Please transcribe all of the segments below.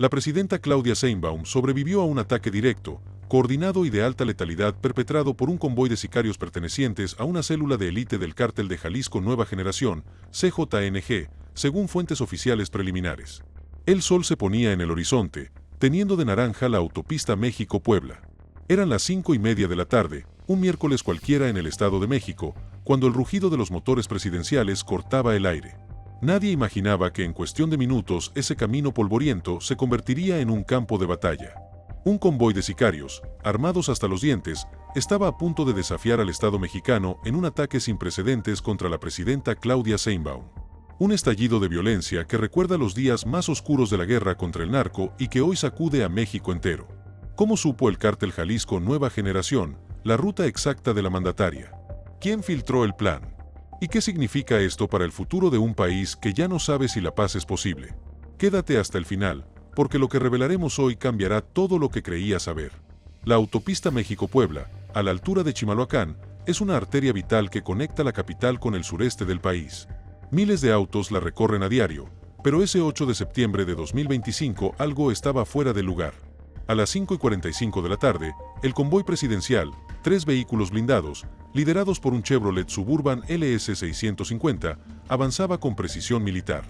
La presidenta Claudia Sheinbaum sobrevivió a un ataque directo, coordinado y de alta letalidad perpetrado por un convoy de sicarios pertenecientes a una célula de élite del Cártel de Jalisco Nueva Generación, CJNG, según fuentes oficiales preliminares. El sol se ponía en el horizonte, teniendo de naranja la autopista México-Puebla. Eran las 5:30 de la tarde, un miércoles cualquiera en el Estado de México, cuando el rugido de los motores presidenciales cortaba el aire. Nadie imaginaba que en cuestión de minutos ese camino polvoriento se convertiría en un campo de batalla. Un convoy de sicarios, armados hasta los dientes, estaba a punto de desafiar al Estado mexicano en un ataque sin precedentes contra la presidenta Claudia Sheinbaum. Un estallido de violencia que recuerda los días más oscuros de la guerra contra el narco y que hoy sacude a México entero. ¿Cómo supo el Cártel Jalisco Nueva Generación la ruta exacta de la mandataria? ¿Quién filtró el plan? ¿Y qué significa esto para el futuro de un país que ya no sabe si la paz es posible? Quédate hasta el final, porque lo que revelaremos hoy cambiará todo lo que creías saber. La autopista México-Puebla, a la altura de Chimalhuacán, es una arteria vital que conecta la capital con el sureste del país. Miles de autos la recorren a diario, pero ese 8 de septiembre de 2025 algo estaba fuera del lugar. A las 5:45 de la tarde, el convoy presidencial, 3 vehículos blindados, liderados por un Chevrolet Suburban LS650, avanzaba con precisión militar.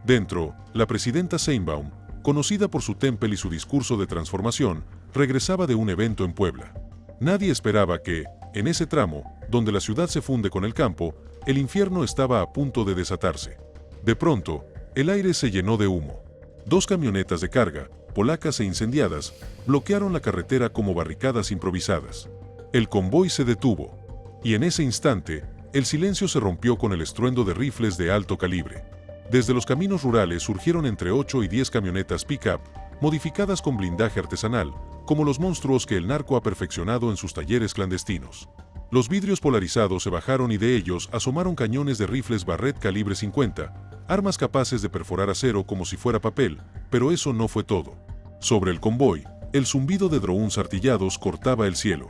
Dentro, la presidenta Sheinbaum, conocida por su temple y su discurso de transformación, regresaba de un evento en Puebla. Nadie esperaba que, en ese tramo, donde la ciudad se funde con el campo, el infierno estaba a punto de desatarse. De pronto, el aire se llenó de humo. 2 camionetas de carga, polacas e incendiadas, bloquearon la carretera como barricadas improvisadas. El convoy se detuvo. Y en ese instante, el silencio se rompió con el estruendo de rifles de alto calibre. Desde los caminos rurales surgieron entre 8 y 10 camionetas pick-up, modificadas con blindaje artesanal, como los monstruos que el narco ha perfeccionado en sus talleres clandestinos. Los vidrios polarizados se bajaron y de ellos asomaron cañones de rifles Barrett calibre 50, armas capaces de perforar acero como si fuera papel, pero eso no fue todo. Sobre el convoy, el zumbido de drones artillados cortaba el cielo.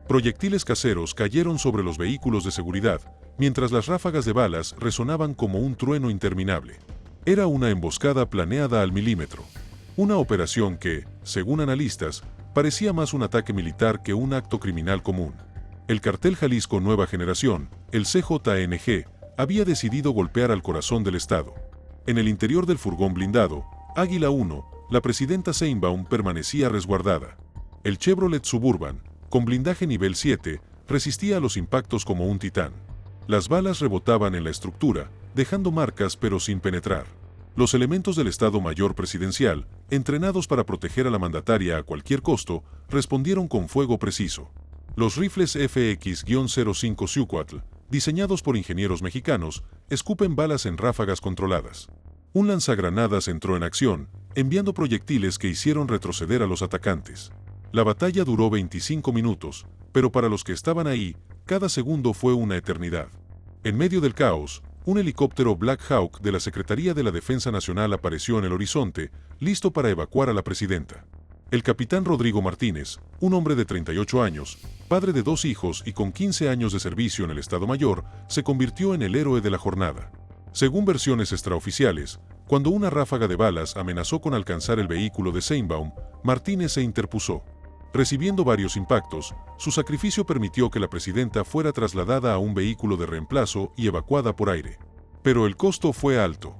Proyectiles caseros cayeron sobre los vehículos de seguridad, mientras las ráfagas de balas resonaban como un trueno interminable. Era una emboscada planeada al milímetro. Una operación que, según analistas, parecía más un ataque militar que un acto criminal común. El Cártel Jalisco Nueva Generación, el CJNG, había decidido golpear al corazón del Estado. En el interior del furgón blindado, Águila 1, la presidenta Sheinbaum permanecía resguardada. El Chevrolet Suburban, con blindaje nivel 7, resistía a los impactos como un titán. Las balas rebotaban en la estructura, dejando marcas pero sin penetrar. Los elementos del Estado Mayor Presidencial, entrenados para proteger a la mandataria a cualquier costo, respondieron con fuego preciso. Los rifles FX-05 Ciucuatl, diseñados por ingenieros mexicanos, escupen balas en ráfagas controladas. Un lanzagranadas entró en acción, enviando proyectiles que hicieron retroceder a los atacantes. La batalla duró 25 minutos, pero para los que estaban ahí, cada segundo fue una eternidad. En medio del caos, un helicóptero Black Hawk de la Secretaría de la Defensa Nacional apareció en el horizonte, listo para evacuar a la presidenta. El capitán Rodrigo Martínez, un hombre de 38 años, padre de 2 hijos y con 15 años de servicio en el Estado Mayor, se convirtió en el héroe de la jornada. Según versiones extraoficiales, cuando una ráfaga de balas amenazó con alcanzar el vehículo de Sheinbaum, Martínez se interpuso. Recibiendo varios impactos, su sacrificio permitió que la presidenta fuera trasladada a un vehículo de reemplazo y evacuada por aire. Pero el costo fue alto.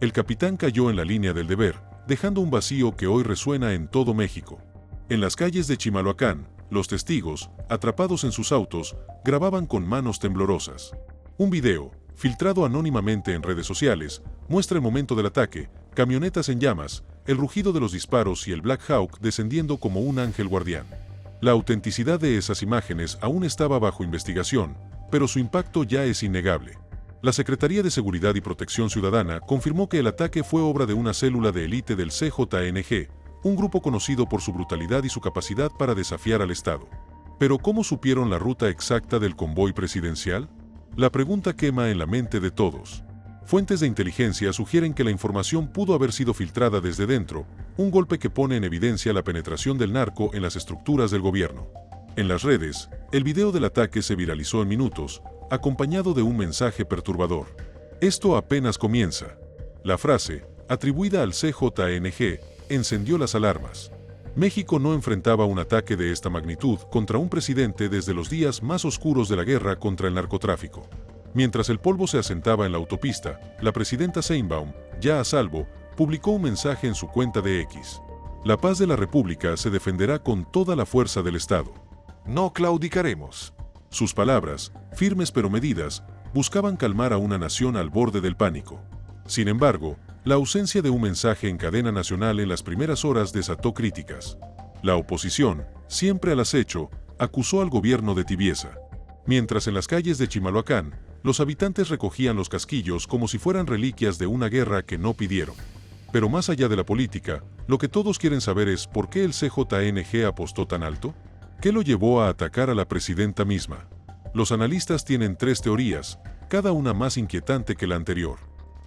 El capitán cayó en la línea del deber, dejando un vacío que hoy resuena en todo México. En las calles de Chimalhuacán, los testigos, atrapados en sus autos, grababan con manos temblorosas. Un video, filtrado anónimamente en redes sociales, muestra el momento del ataque, camionetas en llamas, el rugido de los disparos y el Black Hawk descendiendo como un ángel guardián. La autenticidad de esas imágenes aún estaba bajo investigación, pero su impacto ya es innegable. La Secretaría de Seguridad y Protección Ciudadana confirmó que el ataque fue obra de una célula de élite del CJNG, un grupo conocido por su brutalidad y su capacidad para desafiar al Estado. ¿Pero cómo supieron la ruta exacta del convoy presidencial? La pregunta quema en la mente de todos. Fuentes de inteligencia sugieren que la información pudo haber sido filtrada desde dentro, un golpe que pone en evidencia la penetración del narco en las estructuras del gobierno. En las redes, el video del ataque se viralizó en minutos, acompañado de un mensaje perturbador. Esto apenas comienza. La frase, atribuida al CJNG, encendió las alarmas. México no enfrentaba un ataque de esta magnitud contra un presidente desde los días más oscuros de la guerra contra el narcotráfico. Mientras el polvo se asentaba en la autopista, la presidenta Sheinbaum, ya a salvo, publicó un mensaje en su cuenta de X. La paz de la República se defenderá con toda la fuerza del Estado. No claudicaremos. Sus palabras, firmes pero medidas, buscaban calmar a una nación al borde del pánico. Sin embargo, la ausencia de un mensaje en cadena nacional en las primeras horas desató críticas. La oposición, siempre al acecho, acusó al gobierno de tibieza. Mientras en las calles de Chimalhuacán, los habitantes recogían los casquillos como si fueran reliquias de una guerra que no pidieron. Pero más allá de la política, lo que todos quieren saber es ¿por qué el CJNG apostó tan alto? ¿Qué lo llevó a atacar a la presidenta misma? Los analistas tienen 3 teorías, cada una más inquietante que la anterior.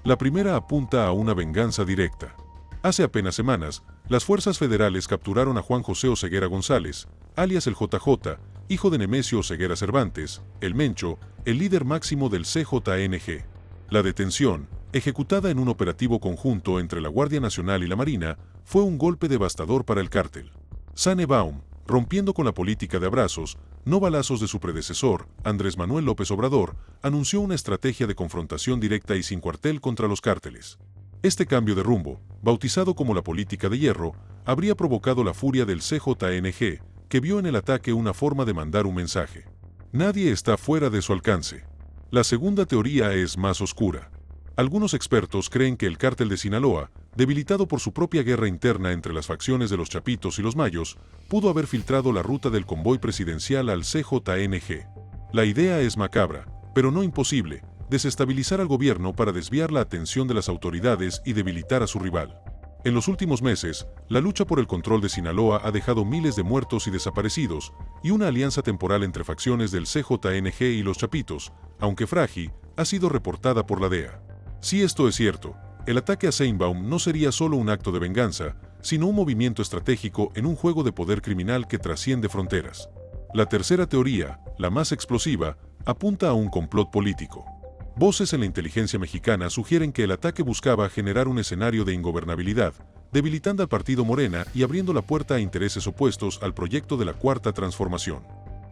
La primera apunta a una venganza directa. Hace apenas semanas, las fuerzas federales capturaron a Juan José Oseguera González, alias el JJ, hijo de Nemesio Oseguera Cervantes, el Mencho, el líder máximo del CJNG. La detención, ejecutada en un operativo conjunto entre la Guardia Nacional y la Marina, fue un golpe devastador para el cártel. Sheinbaum, rompiendo con la política de abrazos, no balazos de su predecesor, Andrés Manuel López Obrador, anunció una estrategia de confrontación directa y sin cuartel contra los cárteles. Este cambio de rumbo, bautizado como la política de hierro, habría provocado la furia del CJNG, que vio en el ataque una forma de mandar un mensaje. Nadie está fuera de su alcance. La segunda teoría es más oscura. Algunos expertos creen que el cártel de Sinaloa, debilitado por su propia guerra interna entre las facciones de los Chapitos y los Mayos, pudo haber filtrado la ruta del convoy presidencial al CJNG. La idea es macabra, pero no imposible, desestabilizar al gobierno para desviar la atención de las autoridades y debilitar a su rival. En los últimos meses, la lucha por el control de Sinaloa ha dejado miles de muertos y desaparecidos, y una alianza temporal entre facciones del CJNG y los Chapitos, aunque frágil, ha sido reportada por la DEA. Si esto es cierto, el ataque a Sheinbaum no sería solo un acto de venganza, sino un movimiento estratégico en un juego de poder criminal que trasciende fronteras. La tercera teoría, la más explosiva, apunta a un complot político. Voces en la inteligencia mexicana sugieren que el ataque buscaba generar un escenario de ingobernabilidad, debilitando al partido Morena y abriendo la puerta a intereses opuestos al proyecto de la Cuarta Transformación.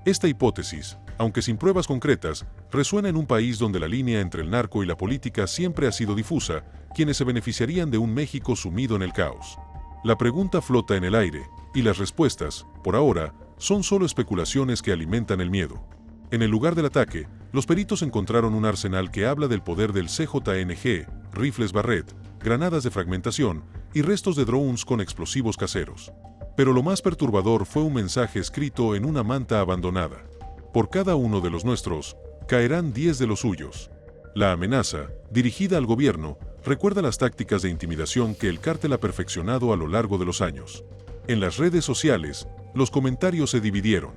Esta hipótesis, aunque sin pruebas concretas, resuena en un país donde la línea entre el narco y la política siempre ha sido difusa, quienes se beneficiarían de un México sumido en el caos. La pregunta flota en el aire, y las respuestas, por ahora, son solo especulaciones que alimentan el miedo. En el lugar del ataque, los peritos encontraron un arsenal que habla del poder del CJNG, rifles Barrett, granadas de fragmentación y restos de drones con explosivos caseros. Pero lo más perturbador fue un mensaje escrito en una manta abandonada. Por cada uno de los nuestros, caerán 10 de los suyos. La amenaza, dirigida al gobierno, recuerda las tácticas de intimidación que el cártel ha perfeccionado a lo largo de los años. En las redes sociales, los comentarios se dividieron.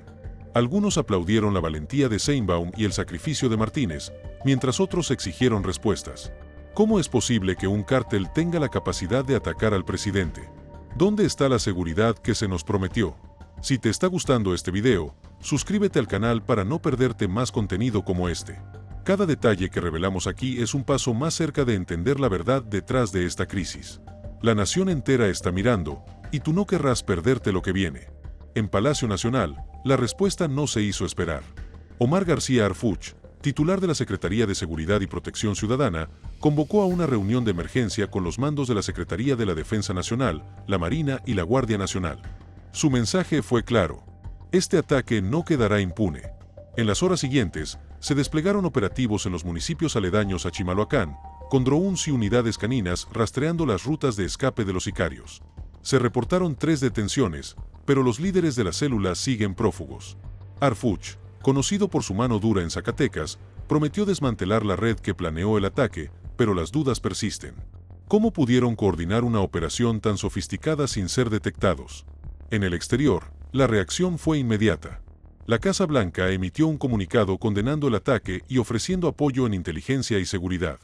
Algunos aplaudieron la valentía de Sheinbaum y el sacrificio de Martínez, mientras otros exigieron respuestas. ¿Cómo es posible que un cártel tenga la capacidad de atacar al presidente? ¿Dónde está la seguridad que se nos prometió? Si te está gustando este video, suscríbete al canal para no perderte más contenido como este. Cada detalle que revelamos aquí es un paso más cerca de entender la verdad detrás de esta crisis. La nación entera está mirando, y tú no querrás perderte lo que viene. En Palacio Nacional, la respuesta no se hizo esperar. Omar García Harfuch, titular de la Secretaría de Seguridad y Protección Ciudadana, convocó a una reunión de emergencia con los mandos de la Secretaría de la Defensa Nacional, la Marina y la Guardia Nacional. Su mensaje fue claro: este ataque no quedará impune. En las horas siguientes, se desplegaron operativos en los municipios aledaños a Chimalhuacán, con drones y unidades caninas rastreando las rutas de escape de los sicarios. Se reportaron 3 detenciones, pero los líderes de la célula siguen prófugos. Harfuch, conocido por su mano dura en Zacatecas, prometió desmantelar la red que planeó el ataque, pero las dudas persisten. ¿Cómo pudieron coordinar una operación tan sofisticada sin ser detectados? En el exterior, la reacción fue inmediata. La Casa Blanca emitió un comunicado condenando el ataque y ofreciendo apoyo en inteligencia y seguridad.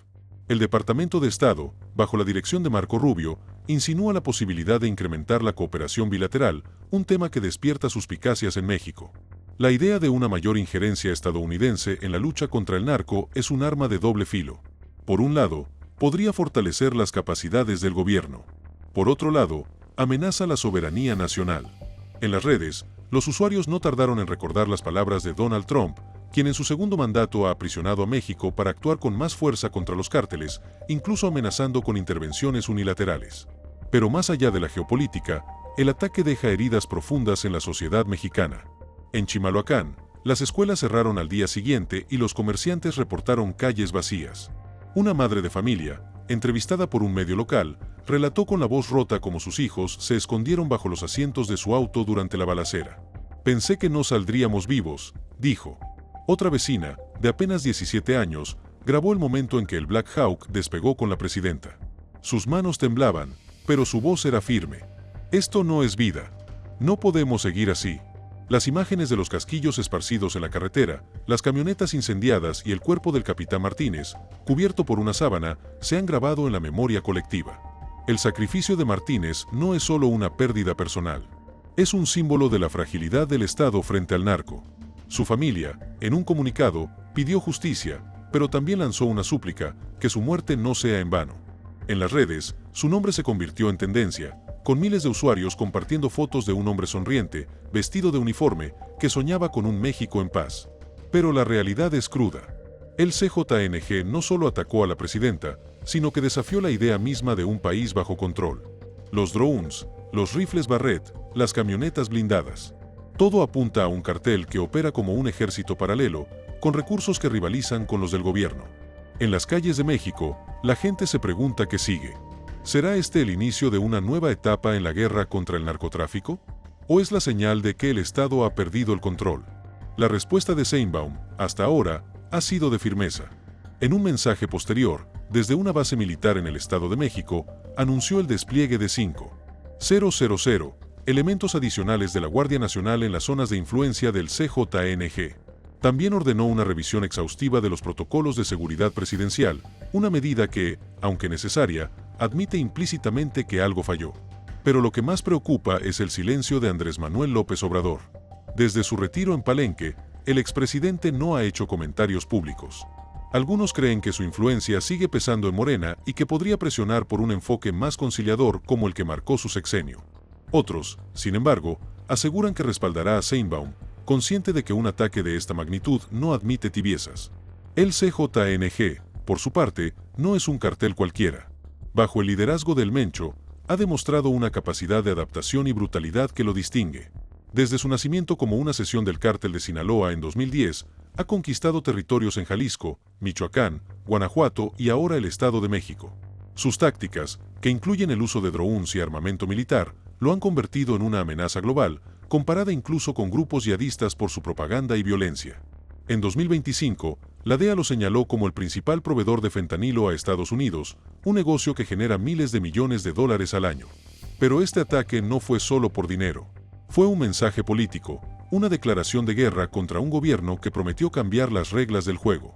El Departamento de Estado, bajo la dirección de Marco Rubio, insinúa la posibilidad de incrementar la cooperación bilateral, un tema que despierta suspicacias en México. La idea de una mayor injerencia estadounidense en la lucha contra el narco es un arma de doble filo. Por un lado, podría fortalecer las capacidades del gobierno. Por otro lado, amenaza la soberanía nacional. En las redes, los usuarios no tardaron en recordar las palabras de Donald Trump, quien en su segundo mandato ha aprisionado a México para actuar con más fuerza contra los cárteles, incluso amenazando con intervenciones unilaterales. Pero más allá de la geopolítica, el ataque deja heridas profundas en la sociedad mexicana. En Chimalhuacán, las escuelas cerraron al día siguiente y los comerciantes reportaron calles vacías. Una madre de familia, entrevistada por un medio local, relató con la voz rota cómo sus hijos se escondieron bajo los asientos de su auto durante la balacera. «Pensé que no saldríamos vivos», dijo. Otra vecina, de apenas 17 años, grabó el momento en que el Black Hawk despegó con la presidenta. Sus manos temblaban, pero su voz era firme. «Esto no es vida. No podemos seguir así». Las imágenes de los casquillos esparcidos en la carretera, las camionetas incendiadas y el cuerpo del capitán Martínez, cubierto por una sábana, se han grabado en la memoria colectiva. El sacrificio de Martínez no es solo una pérdida personal. Es un símbolo de la fragilidad del Estado frente al narco. Su familia, en un comunicado, pidió justicia, pero también lanzó una súplica, que su muerte no sea en vano. En las redes, su nombre se convirtió en tendencia, con miles de usuarios compartiendo fotos de un hombre sonriente, vestido de uniforme, que soñaba con un México en paz. Pero la realidad es cruda. El CJNG no solo atacó a la presidenta, sino que desafió la idea misma de un país bajo control. Los drones, los rifles Barrett, las camionetas blindadas. Todo apunta a un cartel que opera como un ejército paralelo, con recursos que rivalizan con los del gobierno. En las calles de México, la gente se pregunta qué sigue. ¿Será este el inicio de una nueva etapa en la guerra contra el narcotráfico? ¿O es la señal de que el Estado ha perdido el control? La respuesta de Sheinbaum, hasta ahora, ha sido de firmeza. En un mensaje posterior, desde una base militar en el Estado de México, anunció el despliegue de 5.000 elementos adicionales de la Guardia Nacional en las zonas de influencia del CJNG. También ordenó una revisión exhaustiva de los protocolos de seguridad presidencial, una medida que, aunque necesaria, admite implícitamente que algo falló. Pero lo que más preocupa es el silencio de Andrés Manuel López Obrador. Desde su retiro en Palenque, el expresidente no ha hecho comentarios públicos. Algunos creen que su influencia sigue pesando en Morena y que podría presionar por un enfoque más conciliador como el que marcó su sexenio. Otros, sin embargo, aseguran que respaldará a Sheinbaum, consciente de que un ataque de esta magnitud no admite tibiezas. El CJNG, por su parte, no es un cartel cualquiera. Bajo el liderazgo del Mencho, ha demostrado una capacidad de adaptación y brutalidad que lo distingue. Desde su nacimiento como una sección del Cártel de Sinaloa en 2010, ha conquistado territorios en Jalisco, Michoacán, Guanajuato y ahora el Estado de México. Sus tácticas, que incluyen el uso de drones y armamento militar, lo han convertido en una amenaza global, comparada incluso con grupos yihadistas por su propaganda y violencia. En 2025, la DEA lo señaló como el principal proveedor de fentanilo a Estados Unidos, un negocio que genera miles de millones de dólares al año. Pero este ataque no fue solo por dinero. Fue un mensaje político, una declaración de guerra contra un gobierno que prometió cambiar las reglas del juego.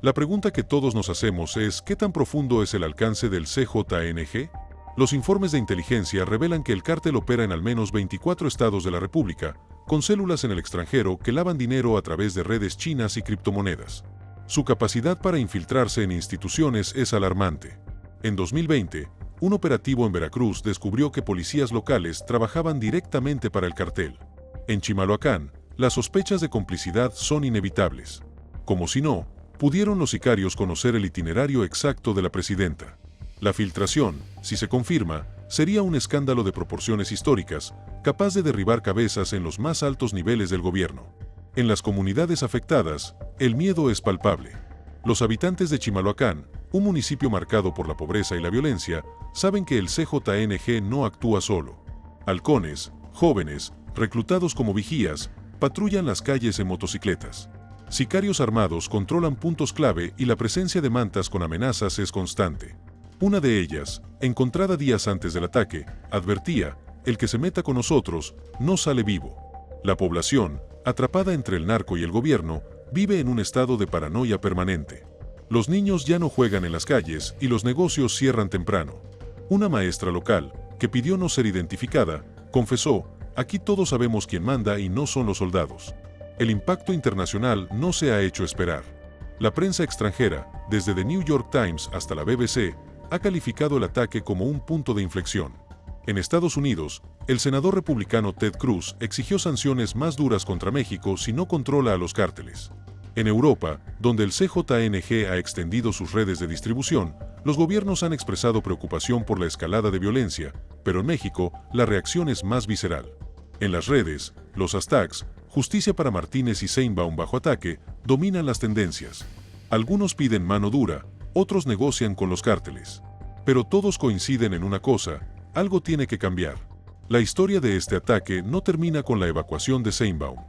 La pregunta que todos nos hacemos es, ¿qué tan profundo es el alcance del CJNG? Los informes de inteligencia revelan que el cártel opera en al menos 24 estados de la República, con células en el extranjero que lavan dinero a través de redes chinas y criptomonedas. Su capacidad para infiltrarse en instituciones es alarmante. En 2020, un operativo en Veracruz descubrió que policías locales trabajaban directamente para el cartel. En Chimalhuacán, las sospechas de complicidad son inevitables. Como si no, pudieron los sicarios conocer el itinerario exacto de la presidenta. La filtración, si se confirma, sería un escándalo de proporciones históricas, capaz de derribar cabezas en los más altos niveles del gobierno. En las comunidades afectadas, el miedo es palpable. Los habitantes de Chimalhuacán, un municipio marcado por la pobreza y la violencia, saben que el CJNG no actúa solo. Halcones, jóvenes, reclutados como vigías, patrullan las calles en motocicletas. Sicarios armados controlan puntos clave y la presencia de mantas con amenazas es constante. Una de ellas, encontrada días antes del ataque, advertía: el que se meta con nosotros no sale vivo. La población, atrapada entre el narco y el gobierno, vive en un estado de paranoia permanente. Los niños ya no juegan en las calles y los negocios cierran temprano. Una maestra local, que pidió no ser identificada, confesó: aquí todos sabemos quién manda y no son los soldados. El impacto internacional no se ha hecho esperar. La prensa extranjera, desde The New York Times hasta la BBC, ha calificado el ataque como un punto de inflexión. En Estados Unidos, el senador republicano Ted Cruz exigió sanciones más duras contra México si no controla a los cárteles. En Europa, donde el CJNG ha extendido sus redes de distribución, los gobiernos han expresado preocupación por la escalada de violencia, pero en México, la reacción es más visceral. En las redes, los hashtags Justicia para Martínez y Sheinbaum bajo ataque dominan las tendencias. Algunos piden mano dura, otros negocian con los cárteles. Pero todos coinciden en una cosa: algo tiene que cambiar. La historia de este ataque no termina con la evacuación de Sheinbaum.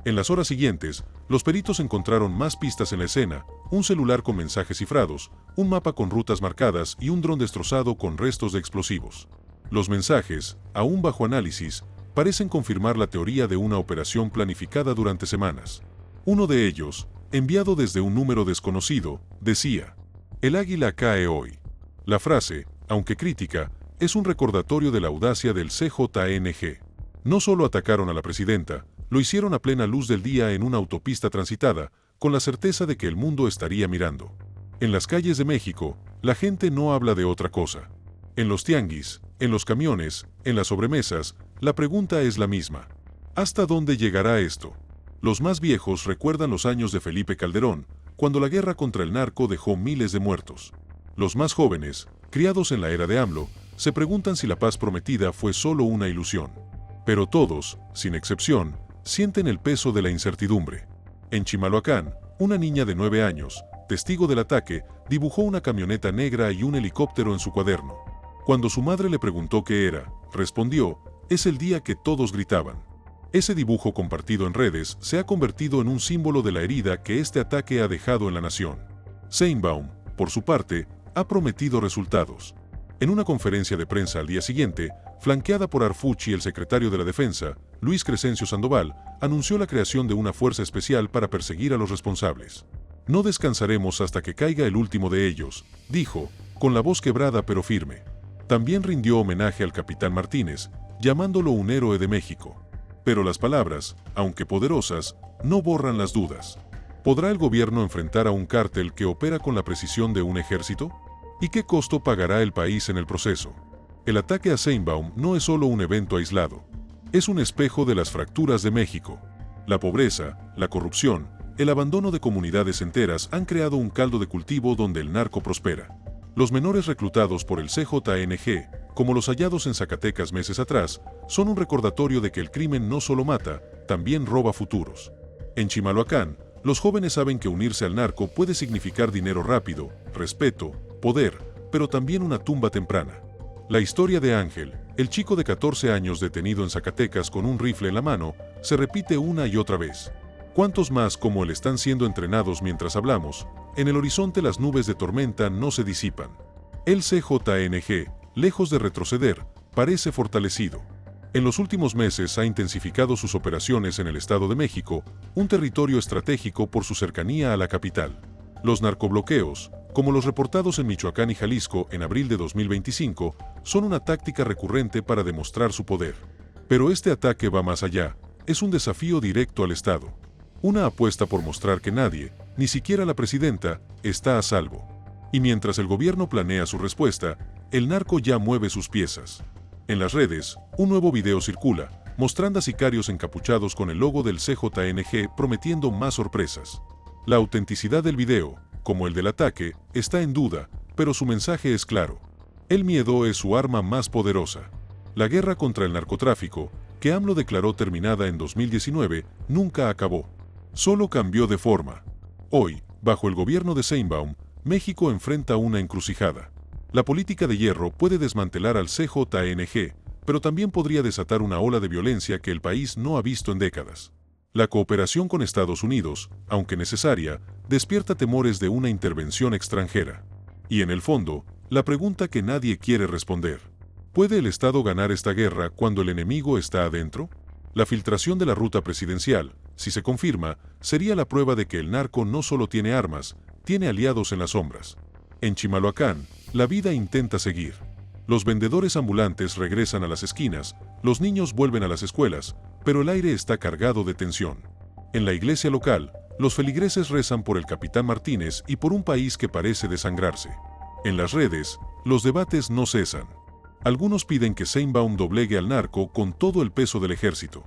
En las horas siguientes, los peritos encontraron más pistas en la escena: un celular con mensajes cifrados, un mapa con rutas marcadas y un dron destrozado con restos de explosivos. Los mensajes, aún bajo análisis, parecen confirmar la teoría de una operación planificada durante semanas. Uno de ellos, enviado desde un número desconocido, decía: "El águila cae hoy". La frase, aunque crítica, es un recordatorio de la audacia del CJNG. No solo atacaron a la presidenta, lo hicieron a plena luz del día en una autopista transitada, con la certeza de que el mundo estaría mirando. En las calles de México, la gente no habla de otra cosa. En los tianguis, en los camiones, en las sobremesas, la pregunta es la misma: ¿hasta dónde llegará esto? Los más viejos recuerdan los años de Felipe Calderón, cuando la guerra contra el narco dejó miles de muertos. Los más jóvenes, criados en la era de AMLO, se preguntan si la paz prometida fue solo una ilusión. Pero todos, sin excepción, sienten el peso de la incertidumbre. En Chimalhuacán, una niña de 9 años, testigo del ataque, dibujó una camioneta negra y un helicóptero en su cuaderno. Cuando su madre le preguntó qué era, respondió: "Es el día que todos gritaban". Ese dibujo compartido en redes se ha convertido en un símbolo de la herida que este ataque ha dejado en la nación. Sheinbaum, por su parte, ha prometido resultados. En una conferencia de prensa al día siguiente, flanqueada por Arfucci, el secretario de la Defensa, Luis Crescencio Sandoval, anunció la creación de una fuerza especial para perseguir a los responsables. "No descansaremos hasta que caiga el último de ellos", dijo, con la voz quebrada pero firme. También rindió homenaje al capitán Martínez, llamándolo un héroe de México. Pero las palabras, aunque poderosas, no borran las dudas. ¿Podrá el gobierno enfrentar a un cártel que opera con la precisión de un ejército? ¿Y qué costo pagará el país en el proceso? El ataque a Sheinbaum no es solo un evento aislado. Es un espejo de las fracturas de México. La pobreza, la corrupción, el abandono de comunidades enteras han creado un caldo de cultivo donde el narco prospera. Los menores reclutados por el CJNG, como los hallados en Zacatecas meses atrás, son un recordatorio de que el crimen no solo mata, también roba futuros. En Chimalhuacán, los jóvenes saben que unirse al narco puede significar dinero rápido, respeto, poder, pero también una tumba temprana. La historia de Ángel, el chico de 14 años detenido en Zacatecas con un rifle en la mano, se repite una y otra vez. ¿Cuántos más como él están siendo entrenados mientras hablamos? En el horizonte las nubes de tormenta no se disipan. El CJNG, lejos de retroceder, parece fortalecido. En los últimos meses ha intensificado sus operaciones en el Estado de México, un territorio estratégico por su cercanía a la capital. Los narcobloqueos, como los reportados en Michoacán y Jalisco en abril de 2025, son una táctica recurrente para demostrar su poder. Pero este ataque va más allá, es un desafío directo al Estado. Una apuesta por mostrar que nadie, ni siquiera la presidenta, está a salvo. Y mientras el gobierno planea su respuesta, el narco ya mueve sus piezas. En las redes, un nuevo video circula, mostrando a sicarios encapuchados con el logo del CJNG prometiendo más sorpresas. La autenticidad del video, como el del ataque, está en duda, pero su mensaje es claro. El miedo es su arma más poderosa. La guerra contra el narcotráfico, que AMLO declaró terminada en 2019, nunca acabó. Solo cambió de forma. Hoy, bajo el gobierno de Sheinbaum, México enfrenta una encrucijada. La política de hierro puede desmantelar al CJNG, pero también podría desatar una ola de violencia que el país no ha visto en décadas. La cooperación con Estados Unidos, aunque necesaria, despierta temores de una intervención extranjera. Y en el fondo, la pregunta que nadie quiere responder: ¿puede el Estado ganar esta guerra cuando el enemigo está adentro? La filtración de la ruta presidencial, si se confirma, sería la prueba de que el narco no solo tiene armas, tiene aliados en las sombras. En Chimalhuacán, la vida intenta seguir. Los vendedores ambulantes regresan a las esquinas, los niños vuelven a las escuelas, pero el aire está cargado de tensión. En la iglesia local, los feligreses rezan por el capitán Martínez y por un país que parece desangrarse. En las redes, los debates no cesan. Algunos piden que Sheinbaum doblegue al narco con todo el peso del ejército.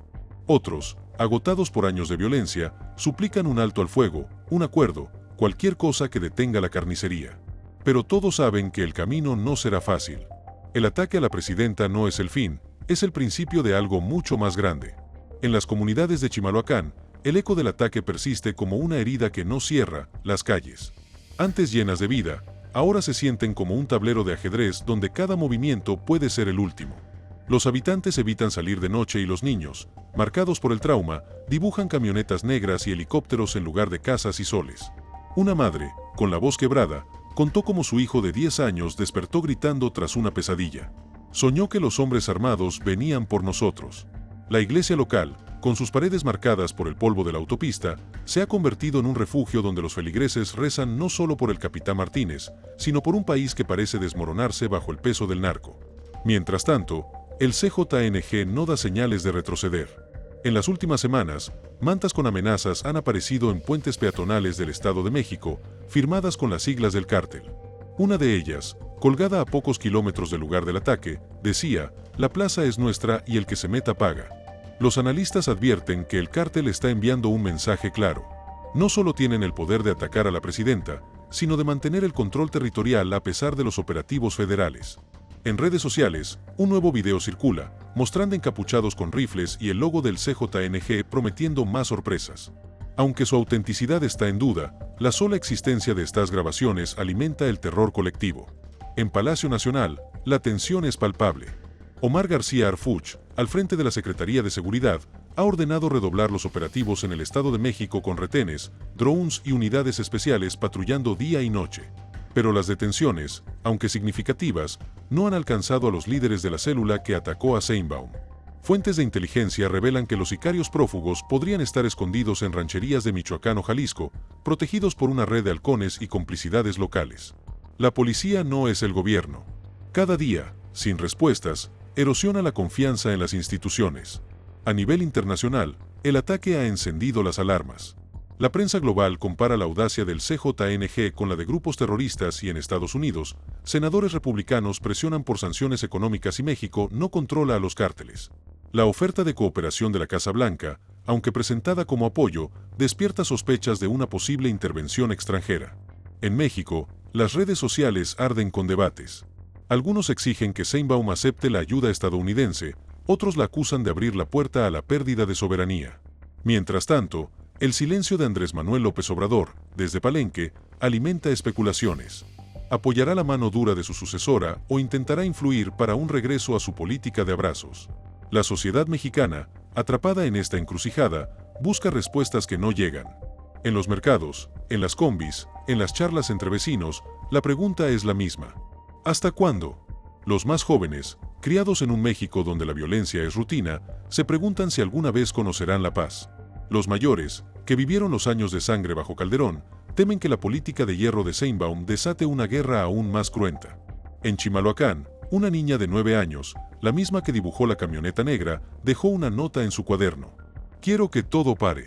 Otros, agotados por años de violencia, suplican un alto al fuego, un acuerdo, cualquier cosa que detenga la carnicería. Pero todos saben que el camino no será fácil. El ataque a la presidenta no es el fin, es el principio de algo mucho más grande. En las comunidades de Chimalhuacán, el eco del ataque persiste como una herida que no cierra las calles. Antes llenas de vida, ahora se sienten como un tablero de ajedrez donde cada movimiento puede ser el último. Los habitantes evitan salir de noche y los niños, marcados por el trauma, dibujan camionetas negras y helicópteros en lugar de casas y soles. Una madre, con la voz quebrada, contó cómo su hijo de 10 años despertó gritando tras una pesadilla. Soñó que los hombres armados venían por nosotros. La iglesia local, con sus paredes marcadas por el polvo de la autopista, se ha convertido en un refugio donde los feligreses rezan no solo por el capitán Martínez, sino por un país que parece desmoronarse bajo el peso del narco. Mientras tanto, el CJNG no da señales de retroceder. En las últimas semanas, mantas con amenazas han aparecido en puentes peatonales del Estado de México, firmadas con las siglas del cártel. Una de ellas, colgada a pocos kilómetros del lugar del ataque, decía: "La plaza es nuestra y el que se meta paga". Los analistas advierten que el cártel está enviando un mensaje claro. No solo tienen el poder de atacar a la presidenta, sino de mantener el control territorial a pesar de los operativos federales. En redes sociales, un nuevo video circula, mostrando encapuchados con rifles y el logo del CJNG prometiendo más sorpresas. Aunque su autenticidad está en duda, la sola existencia de estas grabaciones alimenta el terror colectivo. En Palacio Nacional, la tensión es palpable. Omar García Harfuch, al frente de la Secretaría de Seguridad, ha ordenado redoblar los operativos en el Estado de México con retenes, drones y unidades especiales patrullando día y noche. Pero las detenciones, aunque significativas, no han alcanzado a los líderes de la célula que atacó a Sheinbaum. Fuentes de inteligencia revelan que los sicarios prófugos podrían estar escondidos en rancherías de Michoacán o Jalisco, protegidos por una red de halcones y complicidades locales. La policía no es el gobierno. Cada día, sin respuestas, erosiona la confianza en las instituciones. A nivel internacional, el ataque ha encendido las alarmas. La prensa global compara la audacia del CJNG con la de grupos terroristas y en Estados Unidos, senadores republicanos presionan por sanciones económicas y México no controla a los cárteles. La oferta de cooperación de la Casa Blanca, aunque presentada como apoyo, despierta sospechas de una posible intervención extranjera. En México, las redes sociales arden con debates. Algunos exigen que Sheinbaum acepte la ayuda estadounidense, otros la acusan de abrir la puerta a la pérdida de soberanía. Mientras tanto, el silencio de Andrés Manuel López Obrador, desde Palenque, alimenta especulaciones. ¿Apoyará la mano dura de su sucesora o intentará influir para un regreso a su política de abrazos? La sociedad mexicana, atrapada en esta encrucijada, busca respuestas que no llegan. En los mercados, en las combis, en las charlas entre vecinos, la pregunta es la misma. ¿Hasta cuándo? Los más jóvenes, criados en un México donde la violencia es rutina, se preguntan si alguna vez conocerán la paz. Los mayores, que vivieron los años de sangre bajo Calderón, temen que la política de hierro de Sheinbaum desate una guerra aún más cruenta. En Chimalhuacán, una niña de 9 años, la misma que dibujó la camioneta negra, dejó una nota en su cuaderno. "Quiero que todo pare".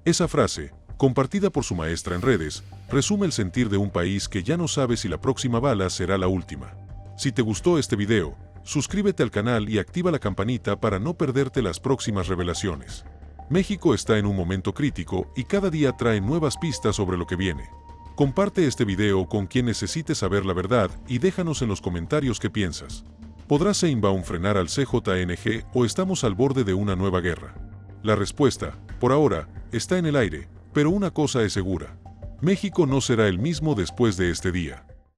Esa frase, compartida por su maestra en redes, resume el sentir de un país que ya no sabe si la próxima bala será la última. Si te gustó este video, suscríbete al canal y activa la campanita para no perderte las próximas revelaciones. México está en un momento crítico y cada día trae nuevas pistas sobre lo que viene. Comparte este video con quien necesite saber la verdad y déjanos en los comentarios qué piensas. ¿Podrá Sheinbaum frenar al CJNG o estamos al borde de una nueva guerra? La respuesta, por ahora, está en el aire, pero una cosa es segura: México no será el mismo después de este día.